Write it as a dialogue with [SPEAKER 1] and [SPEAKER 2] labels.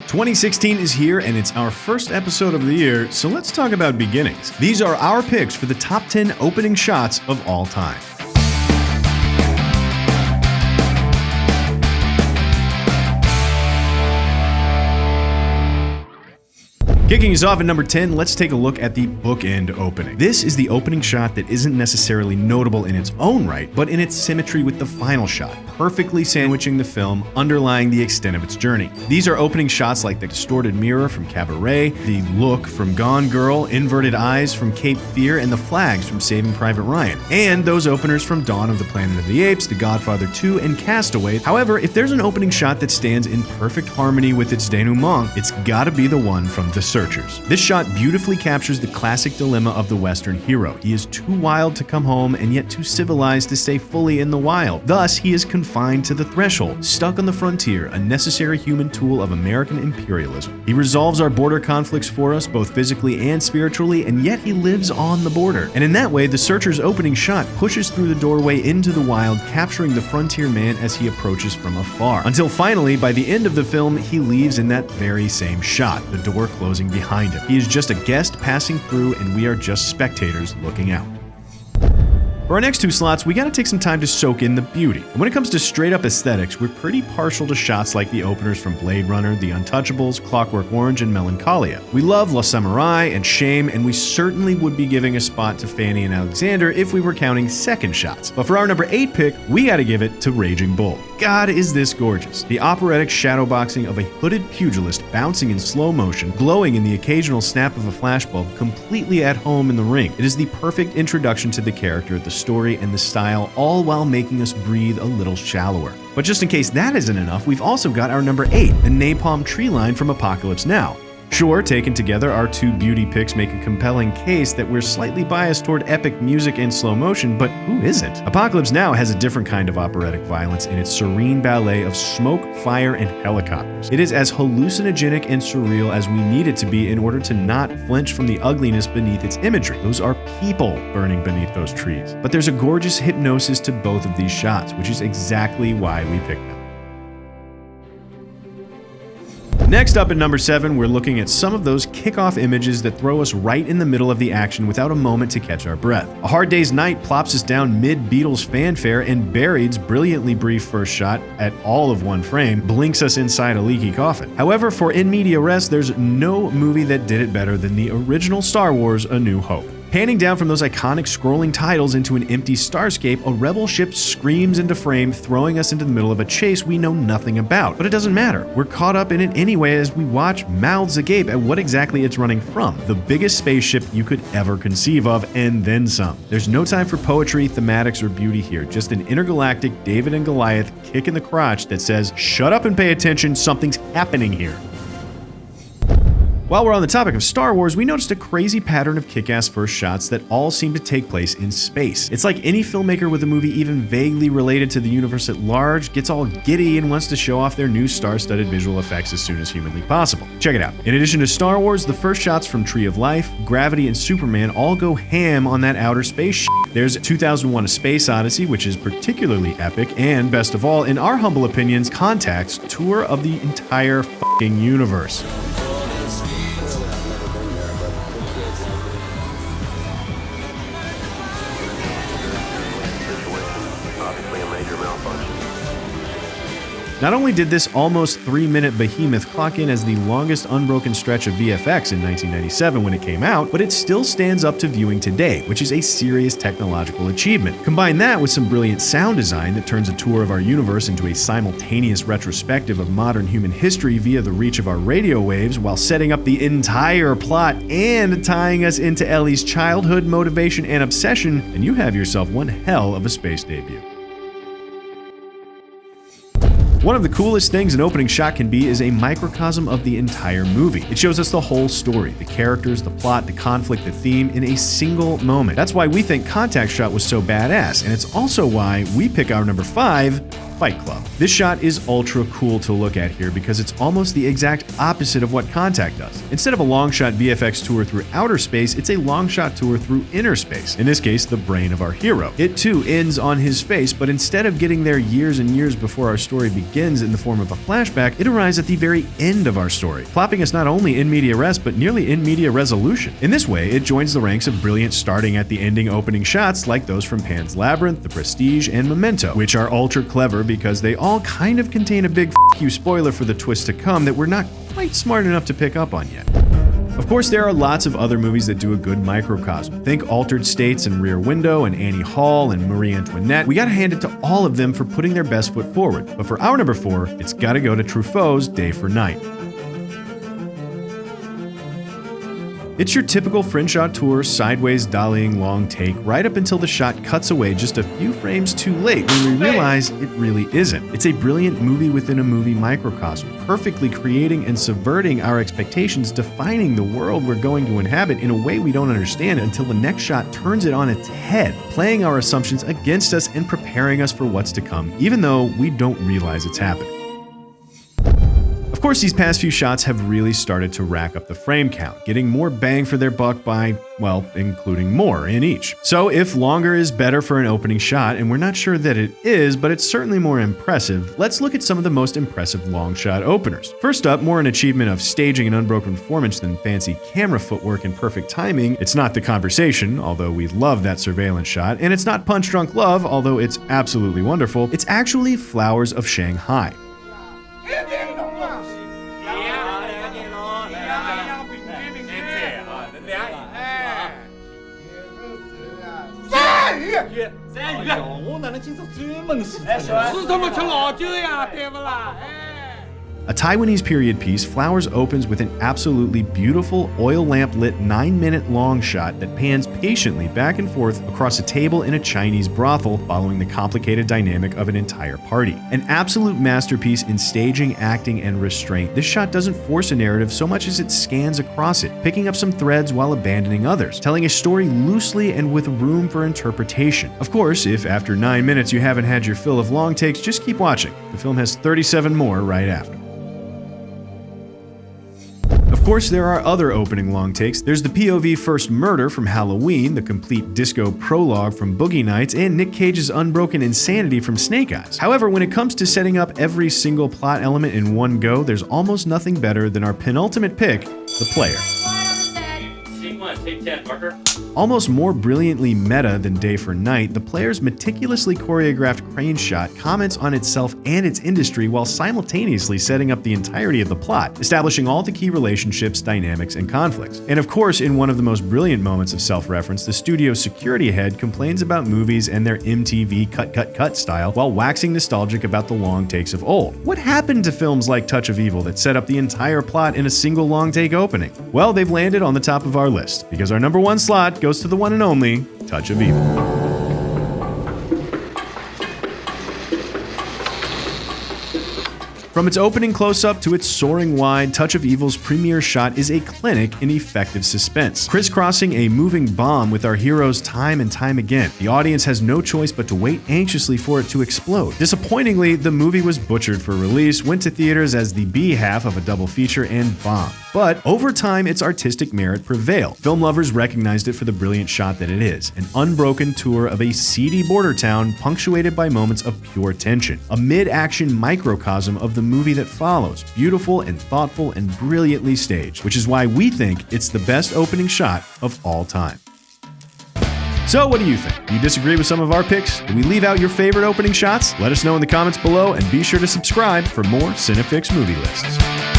[SPEAKER 1] 2016 is here and it's our first episode of the year, so let's talk about beginnings. These are our picks for the top 10 opening shots of all time. Kicking us off at number 10, let's take a look at the bookend opening. This is the opening shot that isn't necessarily notable in its own right, but in its symmetry with the final shot, perfectly sandwiching the film, underlying the extent of its journey. These are opening shots like the distorted mirror from Cabaret, the look from Gone Girl, inverted eyes from Cape Fear, and the flags from Saving Private Ryan, and those openers from Dawn of the Planet of the Apes, The Godfather 2, and Castaway. However, if there's an opening shot that stands in perfect harmony with its denouement, it's gotta be the one from The Searchers. This shot beautifully captures the classic dilemma of the Western hero. He is too wild to come home and yet too civilized to stay fully in the wild. Thus, he is confined to the threshold, stuck on the frontier, a necessary human tool of American imperialism. He resolves our border conflicts for us, both physically and spiritually, and yet he lives on the border. And in that way, The Searcher's opening shot pushes through the doorway into the wild, capturing the frontier man as he approaches from afar. Until finally, by the end of the film, he leaves in that very same shot, the door closing behind him. He is just a guest passing through, and we are just spectators looking out. For our next two slots, we gotta take some time to soak in the beauty. And when it comes to straight up aesthetics, we're pretty partial to shots like the openers from Blade Runner, The Untouchables, Clockwork Orange, and Melancholia. We love La Samurai and Shame, and we certainly would be giving a spot to Fanny and Alexander if we were counting second shots. But for our number 8 pick, we gotta give it to Raging Bull. God, is this gorgeous. The operatic shadowboxing of a hooded pugilist bouncing in slow motion, glowing in the occasional snap of a flashbulb, completely at home in the ring. It is the perfect introduction to the character, the story, and the style, all while making us breathe a little shallower. But just in case that isn't enough, we've also got our number 8, the napalm tree line from Apocalypse Now. Sure, taken together, our two beauty picks make a compelling case that we're slightly biased toward epic music and slow motion, but who isn't? Apocalypse Now has a different kind of operatic violence in its serene ballet of smoke, fire, and helicopters. It is as hallucinogenic and surreal as we need it to be in order to not flinch from the ugliness beneath its imagery. Those are people burning beneath those trees. But there's a gorgeous hypnosis to both of these shots, which is exactly why we picked them. Next up at number 7, we're looking at some of those kickoff images that throw us right in the middle of the action without a moment to catch our breath. A Hard Day's Night plops us down mid-Beatles fanfare, and Buried's brilliantly brief first shot at all of one frame blinks us inside a leaky coffin. However, for In Media Res, there's no movie that did it better than the original Star Wars: A New Hope. Panning down from those iconic scrolling titles into an empty starscape, a rebel ship screams into frame, throwing us into the middle of a chase we know nothing about. But it doesn't matter. We're caught up in it anyway as we watch, mouths agape at what exactly it's running from. The biggest spaceship you could ever conceive of, and then some. There's no time for poetry, thematics, or beauty here. Just an intergalactic David and Goliath kick in the crotch that says, shut up and pay attention, something's happening here. While we're on the topic of Star Wars, we noticed a crazy pattern of kick-ass first shots that all seem to take place in space. It's like any filmmaker with a movie even vaguely related to the universe at large gets all giddy and wants to show off their new star-studded visual effects as soon as humanly possible. Check it out. In addition to Star Wars, the first shots from Tree of Life, Gravity, and Superman all go ham on that outer space shit. There's 2001: A Space Odyssey, which is particularly epic, and best of all, in our humble opinions, Contact's tour of the entire f***ing universe. Not only did this almost 3-minute behemoth clock in as the longest unbroken stretch of VFX in 1997 when it came out, but it still stands up to viewing today, which is a serious technological achievement. Combine that with some brilliant sound design that turns a tour of our universe into a simultaneous retrospective of modern human history via the reach of our radio waves, while setting up the entire plot and tying us into Ellie's childhood, motivation, and obsession, and you have yourself one hell of a space debut. One of the coolest things an opening shot can be is a microcosm of the entire movie. It shows us the whole story, the characters, the plot, the conflict, the theme in a single moment. That's why we think Contact Shot was so badass, and it's also why we pick our number 5, Fight Club. This shot is ultra cool to look at here because it's almost the exact opposite of what Contact does. Instead of a long shot VFX tour through outer space, it's a long shot tour through inner space, in this case, the brain of our hero. It too ends on his face, but instead of getting there years and years before our story begins in the form of a flashback, it arrives at the very end of our story, plopping us not only in media res, but nearly in media resolution. In this way, it joins the ranks of brilliant starting at the ending opening shots like those from Pan's Labyrinth, The Prestige, and Memento, which are ultra clever because they all kind of contain a big f*** you spoiler for the twist to come that we're not quite smart enough to pick up on yet. Of course, there are lots of other movies that do a good microcosm. Think Altered States and Rear Window and Annie Hall and Marie Antoinette. We gotta hand it to all of them for putting their best foot forward. But for our number 4, it's gotta go to Truffaut's Day for Night. It's your typical French auteur sideways dollying long take right up until the shot cuts away just a few frames too late when we realize it really isn't. It's a brilliant movie within a movie microcosm, perfectly creating and subverting our expectations, defining the world we're going to inhabit in a way we don't understand until the next shot turns it on its head, playing our assumptions against us and preparing us for what's to come, even though we don't realize it's happening. Of course, these past few shots have really started to rack up the frame count, getting more bang for their buck by, well, including more in each. So if longer is better for an opening shot, and we're not sure that it is, but it's certainly more impressive, let's look at some of the most impressive long shot openers. First up, more an achievement of staging an unbroken performance than fancy camera footwork and perfect timing. It's not The Conversation, although we love that surveillance shot, and it's not Punch Drunk Love, although it's absolutely wonderful. It's actually Flowers of Shanghai. A Taiwanese period piece, Flowers opens with an absolutely beautiful oil lamp lit 9-minute long shot that pans patiently back and forth across a table in a Chinese brothel following the complicated dynamic of an entire party. An absolute masterpiece in staging, acting, and restraint, this shot doesn't force a narrative so much as it scans across it, picking up some threads while abandoning others, telling a story loosely and with room for interpretation. Of course, if after 9 minutes you haven't had your fill of long takes, just keep watching. The film has 37 more right after. Of course, there are other opening long takes. There's the POV First Murder from Halloween, the complete disco prologue from Boogie Nights, and Nick Cage's unbroken insanity from Snake Eyes. However, when it comes to setting up every single plot element in one go, there's almost nothing better than our penultimate pick, The Player. Take 10, marker. Almost more brilliantly meta than Day for Night, The Player's meticulously choreographed crane shot comments on itself and its industry while simultaneously setting up the entirety of the plot, establishing all the key relationships, dynamics, and conflicts. And of course, in one of the most brilliant moments of self-reference, the studio's security head complains about movies and their MTV cut style while waxing nostalgic about the long takes of old. What happened to films like Touch of Evil that set up the entire plot in a single long take opening? Well, they've landed on the top of our list, because our number 1 slot goes to the one and only Touch of Evil. From its opening close-up to its soaring wide, Touch of Evil's premiere shot is a clinic in effective suspense, crisscrossing a moving bomb with our heroes time and time again. The audience has no choice but to wait anxiously for it to explode. Disappointingly, the movie was butchered for release, went to theaters as the B half of a double feature, and bombed. But over time, its artistic merit prevailed. Film lovers recognized it for the brilliant shot that it is, an unbroken tour of a seedy border town punctuated by moments of pure tension, a mid-action microcosm of the movie that follows, beautiful and thoughtful and brilliantly staged, which is why we think it's the best opening shot of all time. So what do you think? Do you disagree with some of our picks? Do we leave out your favorite opening shots? Let us know in the comments below, and be sure to subscribe for more CineFix Movie Lists.